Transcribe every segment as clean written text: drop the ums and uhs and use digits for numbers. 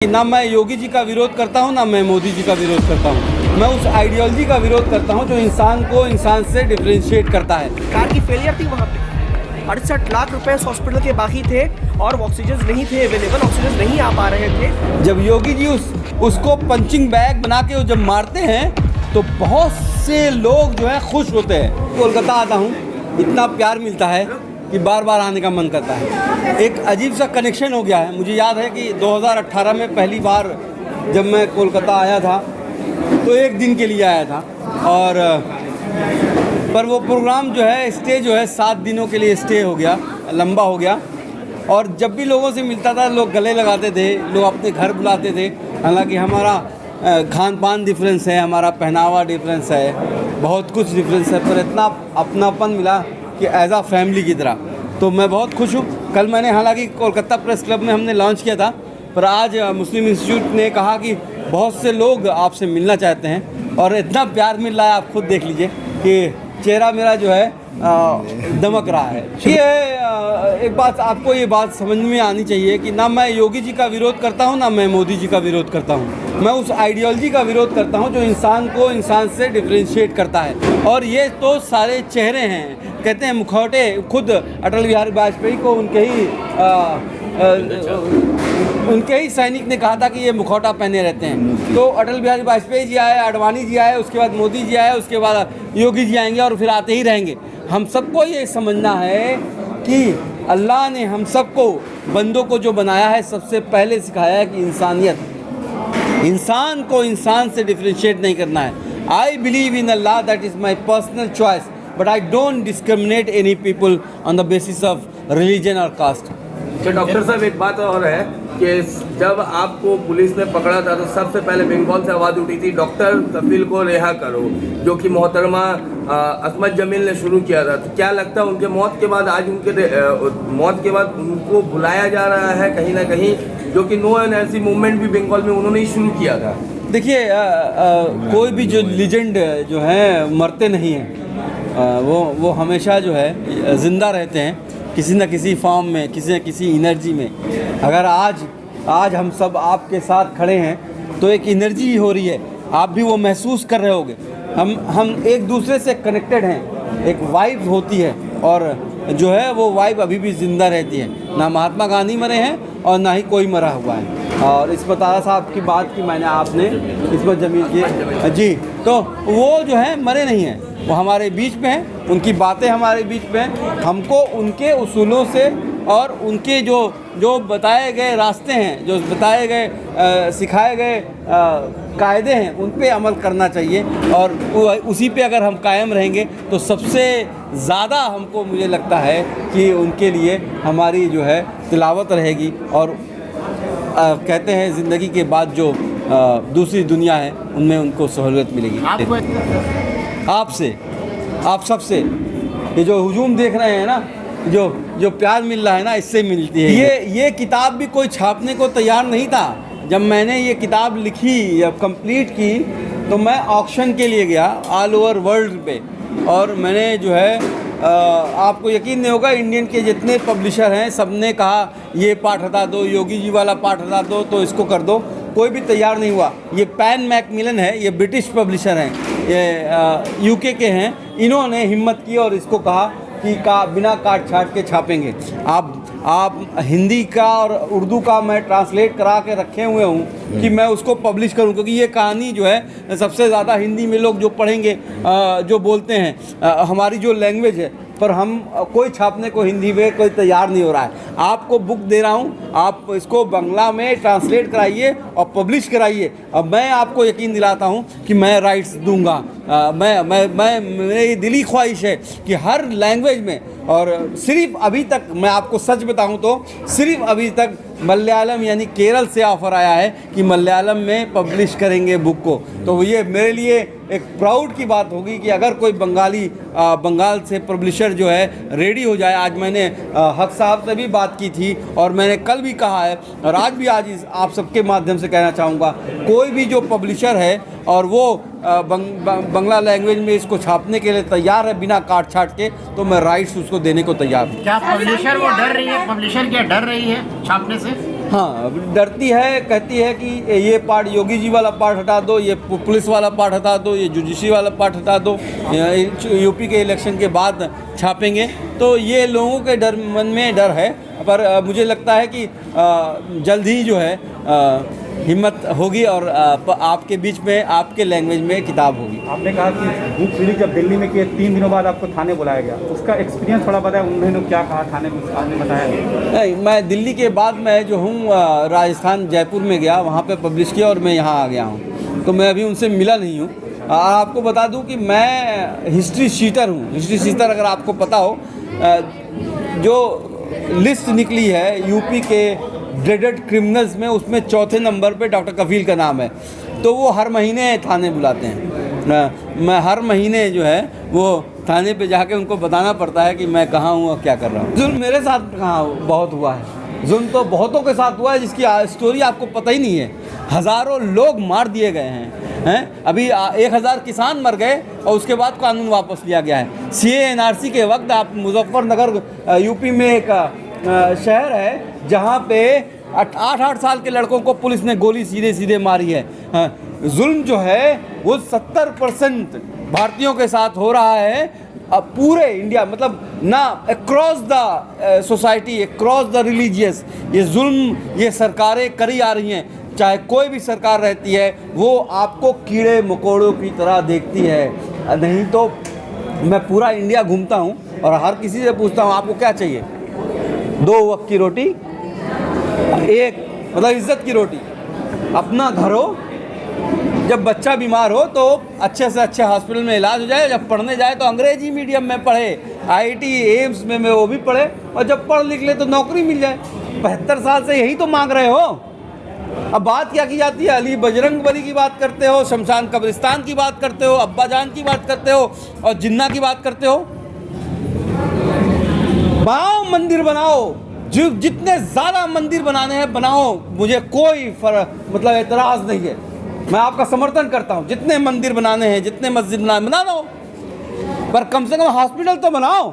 ना मैं योगी जी का विरोध करता हूँ, ना मैं मोदी जी का विरोध करता हूँ। मैं उस आइडियोलॉजी का विरोध करता हूँ जो इंसान को इंसान से डिफरेंशिएट करता है। कार की फेलियर थी वहाँ पे 68 लाख रुपए हॉस्पिटल के बाकी थे और ऑक्सीजन नहीं थे अवेलेबल, ऑक्सीजन नहीं आ पा रहे थे। जब योगी जी उसको पंचिंग बैग बना के जब मारते हैं तो बहुत से लोग जो है खुश होते हैं। कोलकाता आता हूँ, इतना प्यार मिलता है कि बार बार आने का मन करता है। एक अजीब सा कनेक्शन हो गया है। मुझे याद है कि 2018 में पहली बार जब मैं कोलकाता आया था तो एक दिन के लिए आया था और पर वो प्रोग्राम जो है स्टे जो है 7 दिनों के लिए स्टे हो गया, लंबा हो गया। और जब भी लोगों से मिलता था लोग गले लगाते थे, लोग अपने घर बुलाते थे। हालांकि हमारा खान पान डिफरेंस है, हमारा पहनावा डिफरेंस है, बहुत कुछ डिफरेंस है, पर इतना अपनापन मिला कि एज आ फैमिली की तरह। तो मैं बहुत खुश हूँ। कल मैंने हालांकि कोलकाता प्रेस क्लब में हमने लॉन्च किया था, पर आज मुस्लिम इंस्टीट्यूट ने कहा कि बहुत से लोग आपसे मिलना चाहते हैं और इतना प्यार मिल रहा है, आप खुद देख लीजिए कि चेहरा मेरा जो है दमक रहा है। ये एक बात आपको ये बात समझ में आनी चाहिए कि ना मैं योगी जी का विरोध करता हूँ, ना मैं मोदी जी का विरोध करता हूँ। मैं उस आइडियोलॉजी का विरोध करता हूँ जो इंसान को इंसान से डिफरेंशिएट करता है। और ये तो सारे चेहरे हैं, कहते हैं मुखौटे। खुद अटल बिहारी वाजपेयी को उनके ही सैनिक ने कहा था कि ये मुखौटा पहने रहते हैं। तो अटल बिहारी वाजपेयी जी आए, आडवाणी जी आए, उसके बाद मोदी जी आए, उसके बाद योगी जी आएंगे और फिर आते ही रहेंगे। हम सबको ये समझना है कि अल्लाह ने हम सबको बंदों को जो बनाया है सबसे पहले सिखाया है कि इंसानियत, इंसान को इंसान से डिफरेंशिएट नहीं करना है। I believe in Allah, that is my personal choice, but I don't discriminate any people on the basis of religion और कास्ट। तो डॉक्टर साहब एक बात और है कि जब आपको पुलिस ने पकड़ा था तो सबसे पहले बंगाल से आवाज़ उठी थी डॉक्टर कफील को रिहा करो, जो कि मोहतरमा असमत जमील ने शुरू किया था। तो क्या लगता है उनके मौत के बाद आज मौत के बाद उनको भुलाया जा रहा है कहीं ना कहीं, जो कि नो एनआरसी मूवमेंट भी बंगाल में उन्होंने ही शुरू किया था। देखिए कोई भी जो लीजेंड जो है मरते नहीं हैं, वो हमेशा जो है ज़िंदा रहते हैं किसी न किसी फॉर्म में, किसी न किसी एनर्जी में। अगर आज हम सब आपके साथ खड़े हैं तो एक एनर्जी हो रही है, आप भी वो महसूस कर रहे होगे। हम एक दूसरे से कनेक्टेड हैं, एक वाइब होती है और जो है वो वाइब अभी भी ज़िंदा रहती है। ना महात्मा गांधी मरे हैं और ना ही कोई मरा हुआ है। और इस्मत आला साहब की बात की मैंने, आपने इस्मत जमील की जी, तो वो जो है मरे नहीं हैं, वो हमारे बीच में हैं, उनकी बातें हमारे बीच में हैं। हमको उनके उसूलों से और उनके जो बताए गए रास्ते हैं, जो बताए गए सिखाए गए कायदे हैं, उन पे अमल करना चाहिए। और उसी पे अगर हम कायम रहेंगे तो सबसे ज़्यादा हमको मुझे लगता है कि उनके लिए हमारी जो है तिलावत रहेगी। और कहते हैं ज़िंदगी के बाद जो दूसरी दुनिया है उनमें उनको सहूलियत मिलेगी। आपसे, आप सबसे ये जो हुजूम देख रहे हैं ना, जो प्यार मिल रहा है ना, इससे मिलती है। ये किताब भी कोई छापने को तैयार नहीं था। जब मैंने ये किताब लिखी या कंप्लीट की तो मैं ऑक्शन के लिए गया ऑल ओवर वर्ल्ड पे, और मैंने जो है आपको यकीन नहीं होगा, इंडियन के जितने पब्लिशर हैं सब ने कहा ये पार्ट हटा दो, योगी जी वाला पार्ट हटा दो, तो इसको कर दो। कोई भी तैयार नहीं हुआ। ये पैन मैकमिलन है, ये ब्रिटिश पब्लिशर हैं, ये यूके के हैं, इन्होंने हिम्मत की और इसको कहा कि बिना काट छाट के छापेंगे। आप हिंदी का और उर्दू का मैं ट्रांसलेट करा के रखे हुए हूँ कि मैं उसको पब्लिश करूँ, क्योंकि ये कहानी जो है सबसे ज़्यादा हिंदी में लोग जो पढ़ेंगे, जो बोलते हैं, हमारी जो लैंग्वेज है, पर हम कोई छापने को हिंदी में कोई तैयार नहीं हो रहा है। आपको बुक दे रहा हूँ, आप इसको बंगला में ट्रांसलेट कराइए और पब्लिश कराइए। अब मैं आपको यकीन दिलाता हूँ कि मैं राइट्स दूंगा। मेरी दिली ख्वाहिश है कि हर लैंग्वेज में, और सिर्फ अभी तक मैं आपको सच बताऊं तो सिर्फ अभी तक मलयालम यानी केरल से ऑफ़र आया है कि मलयालम में पब्लिश करेंगे बुक को। तो ये मेरे लिए एक प्राउड की बात होगी कि अगर कोई बंगाल से पब्लिशर जो है रेडी हो जाए। आज मैंने हक साहब से भी बात की थी और मैंने कल भी कहा है और आज आप सबके माध्यम से कहना चाहूँगा, कोई भी जो पब्लिशर है और वो बंगला लैंग्वेज में इसको छापने के लिए तैयार है बिना काट छाट के, तो मैं राइट्स उसको देने को तैयार हूँ। क्या पब्लिशर वो डर रही है, पब्लिशर क्या डर रही है छापने से? हाँ, डरती है, कहती है कि ये पार्ट योगी जी वाला पार्ट हटा दो, ये पुलिस वाला पार्ट हटा दो, ये जुडिशरी वाला पार्ट हटा दो, यूपी के इलेक्शन के बाद छापेंगे। तो ये लोगों के मन में डर है, पर मुझे लगता है कि जल्द ही जो है हिम्मत होगी और आपके बीच में, आपके लैंग्वेज में किताब होगी। आपने कहा कि भूख पीड़ी जब दिल्ली में किए 3 दिनों बाद आपको थाने बुलाया गया, उसका एक्सपीरियंस थोड़ा बताया, उन्होंने क्या कहा थाने में, आपने बताया? नहीं, मैं दिल्ली के बाद मैं जो हूँ राजस्थान जयपुर में गया, वहाँ पे पब्लिश किया और मैं यहाँ आ गया हूँ, तो मैं अभी उनसे मिला नहीं हूँ। आपको बता दूँ कि मैं हिस्ट्री शीटर हूँ। हिस्ट्री शीटर अगर आपको पता हो, जो लिस्ट निकली है यूपी के ड्रेडेड क्रिमिनल्स में, उसमें चौथे नंबर पे डॉक्टर कफील का नाम है। तो वो हर महीने थाने बुलाते हैं। मैं हर महीने जो है वो थाने पे जाके उनको बताना पड़ता है कि मैं कहाँ हूँ और क्या कर रहा हूँ। जुल्म मेरे साथ कहाँ बहुत हुआ है, जुल्म तो बहुतों के साथ हुआ है जिसकी स्टोरी आपको पता ही नहीं है। हज़ारों लोग मार दिए गए हैं। अभी 1000 किसान मर गए और उसके बाद कानून वापस लिया गया है। CAA NRC के वक्त आप मुजफ्फरनगर यूपी में एक शहर है जहाँ पे 8 साल के लड़कों को पुलिस ने गोली सीधे सीधे मारी है। जुल्म जो है वो 70% भारतीयों के साथ हो रहा है। अब पूरे इंडिया, मतलब ना, across the society, across the religious, ये जुल्म ये सरकारें करी आ रही हैं। चाहे कोई भी सरकार रहती है, वो आपको कीड़े मकोड़ों की तरह देखती है। नहीं तो मैं पूरा इंडिया घूमता हूँ और हर किसी से पूछता हूँ आपको क्या चाहिए, 2 वक्त की रोटी, एक मतलब इज्जत की रोटी, अपना घर हो, जब बच्चा बीमार हो तो अच्छे से अच्छे हॉस्पिटल में इलाज हो जाए, जब पढ़ने जाए तो अंग्रेजी मीडियम में पढ़े, IIT एम्स में वो भी पढ़े, और जब पढ़ लिख ले तो नौकरी मिल जाए। 75 साल से यही तो मांग रहे हो। अब बात क्या की जाती है, अली बजरंग बली की बात करते हो, शमशान कब्रिस्तान की बात करते हो, अब्बा जान की बात करते हो और जिन्ना की बात करते हो। बनाओ मंदिर, बनाओ, जो जितने ज़्यादा मंदिर बनाने हैं बनाओ, मुझे कोई मतलब एतराज़ नहीं है। मैं आपका समर्थन करता हूँ, जितने मंदिर बनाने हैं, जितने मस्जिद बना लो, पर कम से कम हॉस्पिटल तो बनाओ।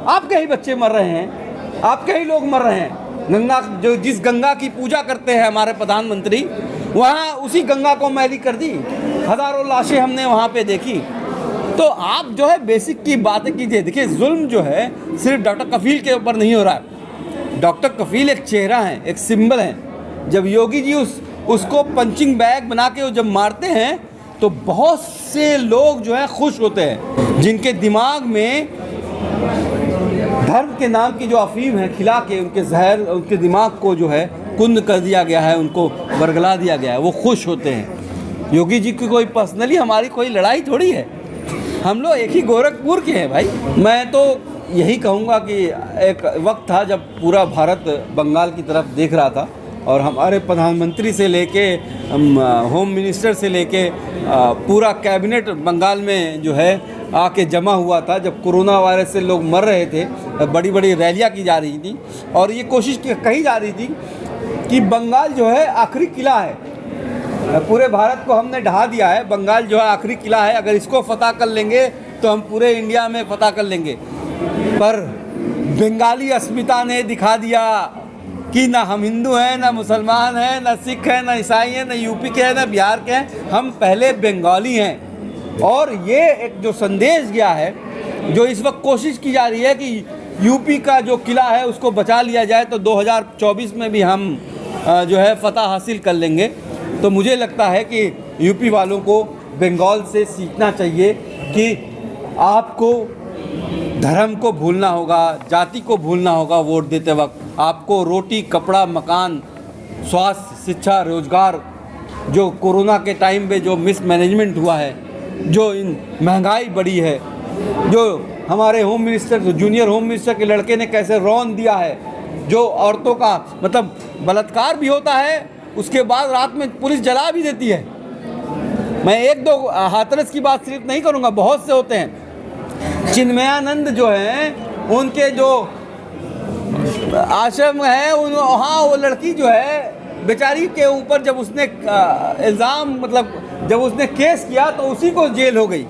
आपके ही बच्चे मर रहे हैं, आपके ही लोग मर रहे हैं। गंगा, जो जिस गंगा की पूजा करते हैं हमारे प्रधानमंत्री, वहाँ उसी गंगा को मैली कर दी। हज़ारों लाशें हमने वहाँ पे देखी। तो आप जो है बेसिक की बातें कीजिए। देखिए, जुल्म जो है सिर्फ डॉक्टर कफील के ऊपर नहीं हो रहा है। डॉक्टर कफील एक चेहरा है, एक सिंबल है। जब योगी जी उसको पंचिंग बैग बना के जब मारते हैं तो बहुत से लोग जो है खुश होते हैं, जिनके दिमाग में धर्म के नाम की जो अफीम है खिला के उनके जहर, उनके दिमाग को जो है कुंद कर दिया गया है, उनको बरगला दिया गया है, वो खुश होते हैं। योगी जी की कोई पर्सनली हमारी कोई लड़ाई थोड़ी है, हम लोग एक ही गोरखपुर के हैं भाई। मैं तो यही कहूँगा कि एक वक्त था जब पूरा भारत बंगाल की तरफ देख रहा था और हमारे प्रधानमंत्री से लेके होम मिनिस्टर से लेके पूरा कैबिनेट बंगाल में जो है आके जमा हुआ था। जब कोरोना वायरस से लोग मर रहे थे, बड़ी बड़ी रैलियां की जा रही थी और ये कोशिश कही जा रही थी कि बंगाल जो है आखिरी किला है, पूरे भारत को हमने ढहा दिया है, बंगाल जो है आखिरी किला है, अगर इसको फतह कर लेंगे तो हम पूरे इंडिया में फतह कर लेंगे। पर बंगाली अस्मिता ने दिखा दिया कि ना हम हिंदू हैं, ना मुसलमान हैं, ना सिख हैं, ना ईसाई हैं, ना यूपी के हैं, ना बिहार के हैं, हम पहले बंगाली हैं। और ये एक जो संदेश गया है, जो इस वक्त कोशिश की जा रही है कि यूपी का जो किला है उसको बचा लिया जाए तो 2024 में भी हम जो है फतह हासिल कर लेंगे। तो मुझे लगता है कि यूपी वालों को बंगाल से सीखना चाहिए कि आपको धर्म को भूलना होगा, जाति को भूलना होगा वोट देते वक्त। आपको रोटी, कपड़ा, मकान, स्वास्थ्य, शिक्षा, रोजगार, जो कोरोना के टाइम पे जो मिसमैनेजमेंट हुआ है, जो इन महंगाई बढ़ी है, जो हमारे home minister, junior home minister के लड़के ने कैसे रौन दिया है, जो औरतों का मतलब बलात्कार भी होता है, उसके बाद रात में पुलिस जला भी देती है। मैं 1-2 हाथरस की बात सिर्फ नहीं करूँगा, बहुत से होते हैं। चिन्मयानंद जो हैं, उनके जो आश्रम है, वहाँ वो लड़की जो है बेचारी के ऊपर जब उसने इल्ज़ाम, मतलब जब उसने केस किया तो उसी को जेल हो गई।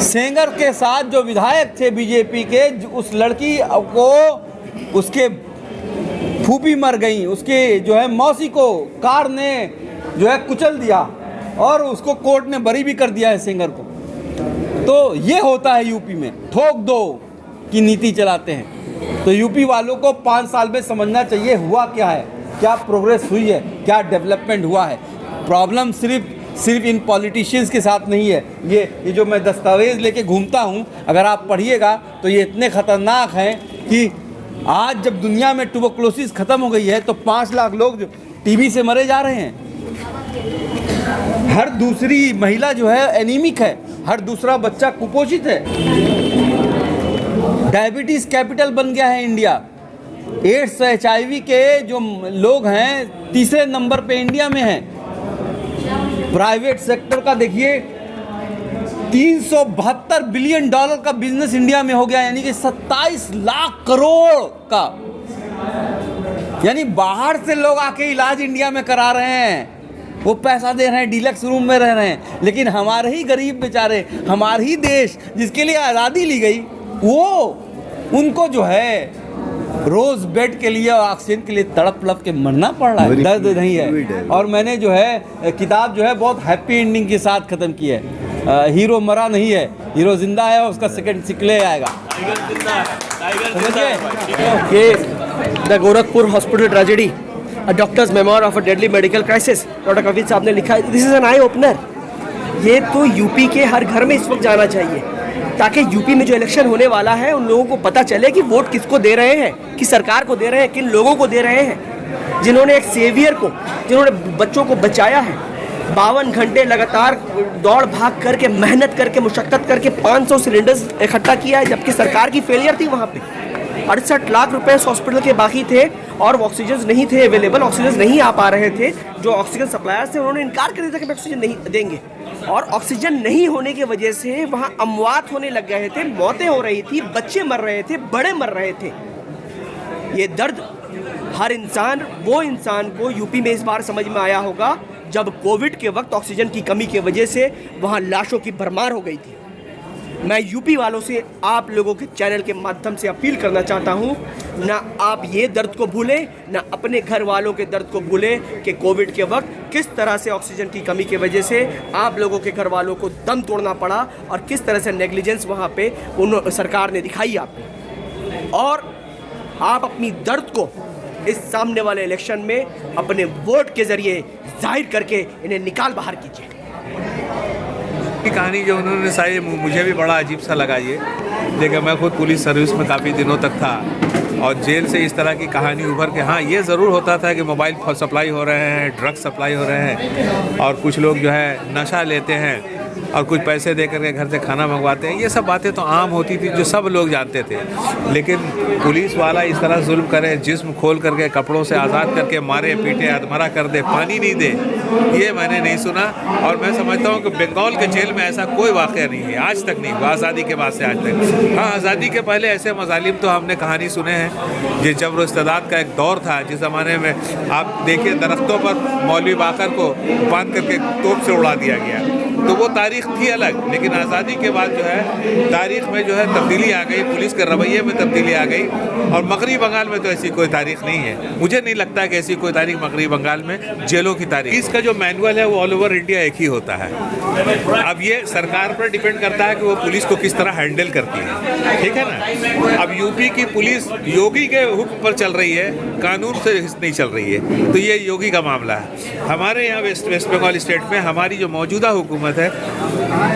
सेंगर के साथ जो विधायक थे बीजेपी के, उस लड़की को उसके फूफी मर गई, उसके जो है मौसी को कार ने जो है कुचल दिया और उसको कोर्ट ने बरी भी कर दिया है सिंगर को। तो ये होता है यूपी में, ठोक दो की नीति चलाते हैं। तो यूपी वालों को 5 साल में समझना चाहिए हुआ क्या है, क्या प्रोग्रेस हुई है, क्या डेवलपमेंट हुआ है। प्रॉब्लम सिर्फ इन पॉलिटिशियंस के साथ नहीं है। ये जो मैं दस्तावेज़ लेके घूमता हूँ, अगर आप पढ़िएगा तो ये इतने ख़तरनाक हैं कि आज जब दुनिया में ट्यूबरकुलोसिस ख़त्म हो गई है तो 5 लाख लोग टीबी से मरे जा रहे हैं। हर दूसरी महिला जो है एनीमिक है, हर दूसरा बच्चा कुपोषित है। डायबिटीज़ कैपिटल बन गया है इंडिया। एड्स HIV के जो लोग हैं 3रे नंबर पे इंडिया में हैं। प्राइवेट सेक्टर का देखिए $372 बिलियन का बिजनेस इंडिया में हो गया, यानी कि 27 लाख करोड़ का। यानी बाहर से लोग आके इलाज इंडिया में करा रहे हैं, वो पैसा दे रहे हैं, डीलक्स रूम में रह रहे हैं। लेकिन हमारे ही गरीब बेचारे, हमारे ही देश जिसके लिए आज़ादी ली गई, वो उनको जो है रोज बेड के लिए और ऑक्सीजन के लिए तड़प तड़प के मरना पड़ रहा है। दर्द नहीं है। और मैंने जो है किताब जो है बहुत हैप्पी एंडिंग के साथ ख़त्म की है। हीरो मरा नहीं है, हीरो जिंदा है और उसका सेकंड सिक्ले आएगा। ये the Gorakhpur hospital tragedy, a doctor's memoir of a deadly medical crisis, doctor कवित साहब ने लिखा है। This is an eye opener. ये तो यूपी के हर घर में इस वक्त जाना चाहिए, ताकि यूपी में जो इलेक्शन होने वाला है उन लोगों को पता चले कि वोट किसको दे रहे हैं, किस सरकार को दे रहे हैं, किन लोगों को दे रहे हैं, जिन्होंने एक सेवियर को, जिन्होंने बच्चों को बचाया है। 52 घंटे लगातार दौड़ भाग करके, मेहनत करके, मुशक्कत करके 500 सिलेंडर्स इकट्ठा किया है, जबकि सरकार की फेलियर थी। वहाँ पे 68 लाख रुपए हॉस्पिटल के बाकी थे और ऑक्सीजन नहीं थे अवेलेबल, ऑक्सीजन नहीं आ पा रहे थे। जो ऑक्सीजन सप्लायर्स थे उन्होंने इनकार कर दिया था कि ऑक्सीजन नहीं देंगे, और ऑक्सीजन नहीं होने की वजह से वहाँ अमवात होने लग गए थे, मौतें हो रही थी, बच्चे मर रहे थे, बड़े मर रहे थे। ये दर्द हर इंसान, वो इंसान को यूपी में इस बार समझ में आया होगा जब कोविड के वक्त ऑक्सीजन की कमी की वजह से वहाँ लाशों की भरमार हो गई थी। मैं यूपी वालों से, आप लोगों के चैनल के माध्यम से अपील करना चाहता हूँ, ना आप ये दर्द को भूलें, ना अपने घर वालों के दर्द को भूलें कि कोविड के वक्त किस तरह से ऑक्सीजन की कमी की वजह से आप लोगों के घर वालों को दम तोड़ना पड़ा और किस तरह से नेग्लिजेंस वहाँ पे सरकार ने दिखाई आपको। और आप अपनी दर्द को इस सामने वाले इलेक्शन में अपने वोट के ज़रिए जाहिर करके इन्हें निकाल बाहर कीजिए। की कहानी जो उन्होंने सारी, मुझे भी बड़ा अजीब सा लगा ये। देखिए, मैं खुद पुलिस सर्विस में काफ़ी दिनों तक था और जेल से इस तरह की कहानी उभर के, हाँ ये ज़रूर होता था कि मोबाइल सप्लाई हो रहे हैं, ड्रग्स सप्लाई हो रहे हैं और कुछ लोग जो है नशा लेते हैं और कुछ पैसे दे करके घर से खाना मंगवाते हैं। ये सब बातें तो आम होती थी, जो सब लोग जानते थे। लेकिन पुलिस वाला इस तरह जुल्म करे, जिस्म खोल करके कपड़ों से आज़ाद करके मारे पीटे, अधमरा कर दे, पानी नहीं दे, ये मैंने नहीं सुना। और मैं समझता हूँ कि बंगाल के जेल में ऐसा कोई वाक़या नहीं है, आज तक नहीं हुआ, आज़ादी के बाद से आज तक। हाँ, आज़ादी के पहले ऐसे मजालिम तो हमने कहानी सुने हैं। ये जबर इस्तेदाद का एक दौर था, जिस ज़माने में आप देखिए दरख्तों पर मौलवी बाकर को बांध करके तोप से उड़ा दिया गया, तो वो तारीख थी अलग। लेकिन आज़ादी के बाद जो है तारीख में जो है तब्दीली आ गई, पुलिस के रवैये में तब्दीली आ गई। और मगरबी बंगाल में तो ऐसी कोई तारीख नहीं है, मुझे नहीं लगता कि ऐसी कोई तारीख मगरबी बंगाल में जेलों की तारीख। इसका जो मैनुअल है वो ऑल ओवर इंडिया एक ही होता है। अब ये सरकार पर डिपेंड करता है कि वो पुलिस को किस तरह हैंडल करती है, ठीक है ना। अब यूपी की पुलिस योगी के हुक्म पर चल रही है, कानून से नहीं चल रही है, तो ये योगी का मामला है। हमारे यहाँ वेस्ट बंगाल स्टेट में हमारी जो मौजूदा हुकूमत है,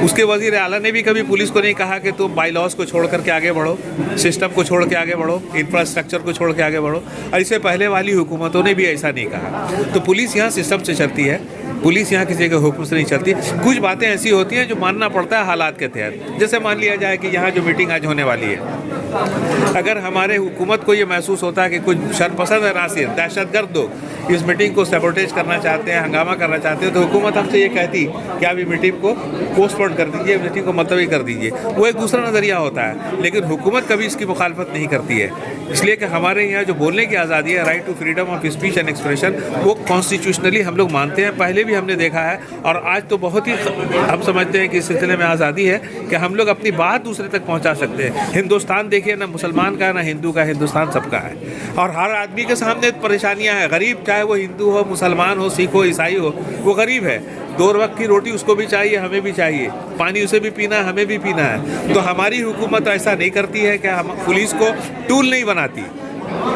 उसके वज़ीर आला ने भी कभी पुलिस को नहीं कहा कि तुम बाई लॉज को छोड़ करके आगे बढ़ो, सिस्टम को छोड़ के आगे बढ़ो, इंफ्रास्ट्रक्चर को छोड़ के आगे बढ़ो। और इससे पहले वाली हुकूमतों ने भी ऐसा नहीं कहा। तो पुलिस यहाँ सिस्टम से चलती है, पुलिस यहाँ किसी के हुक्म से नहीं चलती। कुछ बातें ऐसी होती हैं जो मानना पड़ता है हालात के तहत। जैसे मान लिया जाए कि यहाँ जो मीटिंग आज होने वाली है, अगर हमारे हुकूमत को ये महसूस होता है कि कुछ शरपसंद नासिर, दहशतगर्द लोग इस मीटिंग को सैबोटेज करना चाहते हैं, हंगामा करना चाहते हैं, तो हुकूमत हमसे ये कहती कि आप ये मीटिंग को पोस्टपोन कर दीजिए, मीटिंग को मुलतवी कर दीजिए। वो एक दूसरा नज़रिया होता है, लेकिन हुकूमत कभी इसकी मुखालफत नहीं करती है। इसलिए कि हमारे यहाँ जो बोलने की आज़ादी है, right to freedom of speech and expression, वो कॉन्स्टिट्यूशनली हम लोग मानते हैं, पहले भी हमने देखा है। और आज तो बहुत ही हम समझते हैं कि इस सिलसिले में आज़ादी है कि हम लोग अपनी बात दूसरे तक पहुँचा सकते हैं। हिंदुस्तान देखिए, ना मुसलमान का ना हिंदू का, हिंदुस्तान सबका है और हर आदमी के सामने परेशानियाँ हैं। गरीब चाहे वो हिंदू हो, मुसलमान हो, सिख हो, ईसाई हो, वो गरीब है। 2 वक्त की रोटी उसको भी चाहिए, हमें भी चाहिए, पानी उसे भी पीना है, हमें भी पीना है। तो हमारी हुकूमत ऐसा नहीं करती है कि हम पुलिस को टूल नहीं बनाती।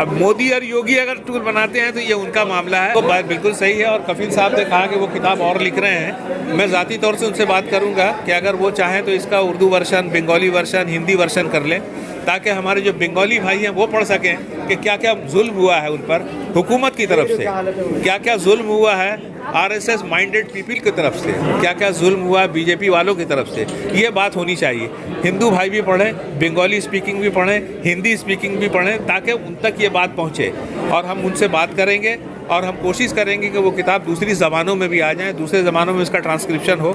अब मोदी और योगी अगर टूल बनाते हैं तो ये उनका मामला है। तो बात बिल्कुल सही है। और कफील साहब ने कहा कि वो किताब और लिख रहे हैं, मैं ज़ाती तौर से उनसे बात करूंगा कि अगर वो चाहें तो इसका Urdu version, Bengali version, Hindi version कर लें, ताकि हमारे जो बंगाली भाई हैं वो पढ़ सकें कि क्या क्या जुल्म हुआ है उन पर हुकूमत की तरफ से, क्या क्या जुल्म हुआ है आरएसएस माइंडेड पीपल की तरफ से, क्या क्या जुल्म हुआ है बीजेपी वालों की तरफ से। ये बात होनी चाहिए। हिंदू भाई भी पढ़ें, बंगाली स्पीकिंग भी पढ़ें, हिंदी स्पीकिंग भी पढ़ें, ताकि उन तक ये बात पहुँचे। और हम उनसे बात करेंगे और हम कोशिश करेंगे कि वो किताब दूसरी ज़बानों में भी आ जाए, दूसरे ज़बानों में इसका ट्रांसक्रिप्शन हो।